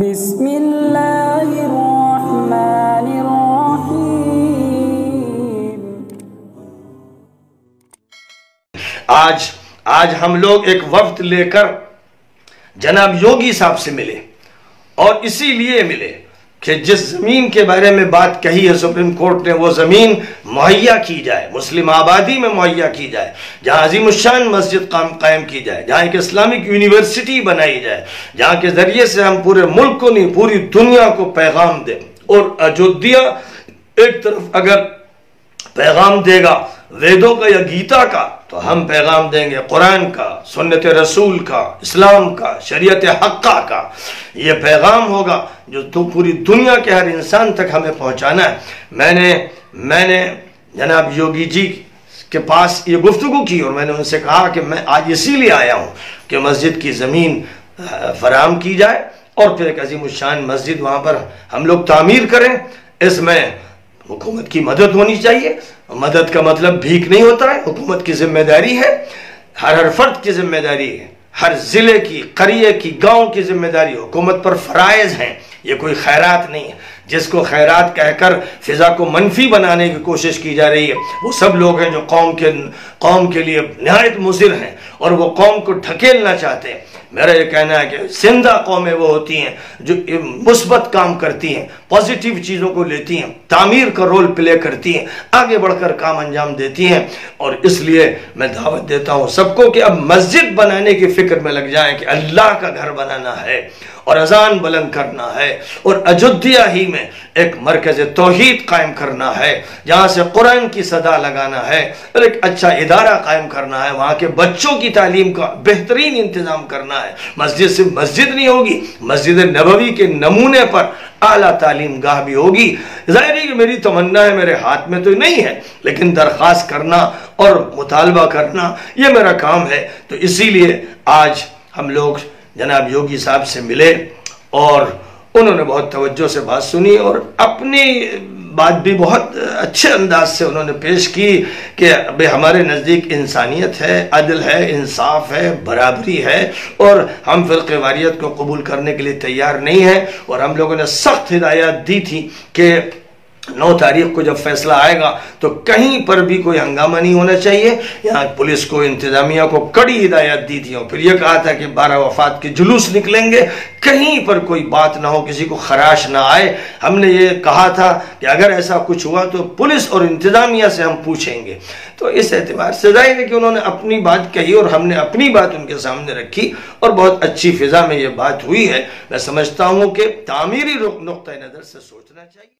بسم اللہ الرحمن الرحیم۔ آج ہم لوگ ایک وفد لے کر جناب یوگی صاحب سے ملے، اور اسی لیے ملے کہ جس زمین کے بارے میں بات کہی ہے سپریم کورٹ نے، وہ زمین مہیا کی جائے، مسلم آبادی میں مہیا کی جائے، جہاں عظیم الشان مسجد قائم کی جائے، جہاں ایک اسلامک یونیورسٹی بنائی جائے، جہاں کے ذریعے سے ہم پورے ملک کو نہیں پوری دنیا کو پیغام دیں۔ اور اجودھیا ایک طرف اگر پیغام دے گا ویدوں کا یا گیتا کا، تو ہم پیغام دیں گے قرآن کا، سنت رسول کا، اسلام کا، شریعت حقہ کا۔ یہ پیغام ہوگا جو پوری دنیا کے ہر انسان تک ہمیں پہنچانا ہے۔ میں نے جناب یوگی جی کے پاس یہ گفتگو کی، اور میں نے ان سے کہا کہ میں آج اسی لیے آیا ہوں کہ مسجد کی زمین فراہم کی جائے، اور پھر ایک عظیم الشان مسجد وہاں پر ہم لوگ تعمیر کریں۔ اس میں حکومت کی مدد ہونی چاہیے۔ مدد کا مطلب بھیک نہیں ہوتا ہے، حکومت کی ذمہ داری ہے، ہر فرد کی ذمہ داری ہے، ہر ضلع کی، قریے کی، گاؤں کی ذمہ داری، حکومت پر فرائض ہیں۔ یہ کوئی خیرات نہیں ہے جس کو خیرات کہہ کر فضا کو منفی بنانے کی کوشش کی جا رہی ہے۔ وہ سب لوگ ہیں جو قوم کے لیے نہایت مضر ہیں، اور وہ قوم کو ڈھکیلنا چاہتے ہیں۔ میرا یہ کہنا ہے کہ زندہ قومیں وہ ہوتی ہیں جو مثبت کام کرتی ہیں، پازیٹیو چیزوں کو لیتی ہیں، تعمیر کا رول پلے کرتی ہیں، آگے بڑھ کر کام انجام دیتی ہیں۔ اور اس لیے میں دعوت دیتا ہوں سب کو کہ اب مسجد بنانے کی فکر میں لگ جائیں کہ اللہ کا گھر بنانا ہے، اور اذان بلند کرنا ہے، اور اجودھیا ہی میں ایک مرکز توحید قائم کرنا ہے، جہاں سے قرآن کی صدا لگانا ہے، اور ایک اچھا ادارہ قائم کرنا ہے، وہاں کے بچوں کی تعلیم کا بہترین انتظام کرنا ہے۔ مسجد صرف مسجد نہیں ہوگی، مسجد نبوی کے نمونے پر اعلیٰ تعلیم گاہ بھی ہوگی۔ ظاہر ہے کہ میری تمنا ہے، میرے ہاتھ میں تو نہیں ہے، لیکن درخواست کرنا اور مطالبہ کرنا یہ میرا کام ہے۔ تو اسی لیے آج ہم لوگ جناب یوگی صاحب سے ملے، اور انہوں نے بہت توجہ سے بات سنی، اور اپنی بات بھی بہت اچھے انداز سے انہوں نے پیش کی کہ ہمارے نزدیک انسانیت ہے، عدل ہے، انصاف ہے، برابری ہے، اور ہم فرقہ واریت کو قبول کرنے کے لیے تیار نہیں ہیں۔ اور ہم لوگوں نے سخت ہدایات دی تھی کہ 9 تاریخ کو جب فیصلہ آئے گا تو کہیں پر بھی کوئی ہنگامہ نہیں ہونا چاہیے۔ یہاں پولیس کو، انتظامیہ کو کڑی ہدایات دی تھی، اور پھر یہ کہا تھا کہ 12 وفات کے جلوس نکلیں گے، کہیں پر کوئی بات نہ ہو، کسی کو خراش نہ آئے۔ ہم نے یہ کہا تھا کہ اگر ایسا کچھ ہوا تو پولیس اور انتظامیہ سے ہم پوچھیں گے۔ تو اس اعتبار سے ظاہر ہے کہ انہوں نے اپنی بات کہی، اور ہم نے اپنی بات ان کے سامنے رکھی، اور بہت اچھی فضا میں یہ بات ہوئی ہے۔ میں سمجھتا ہوں کہ تعمیری نقطہ نظر سے سوچنا چاہیے۔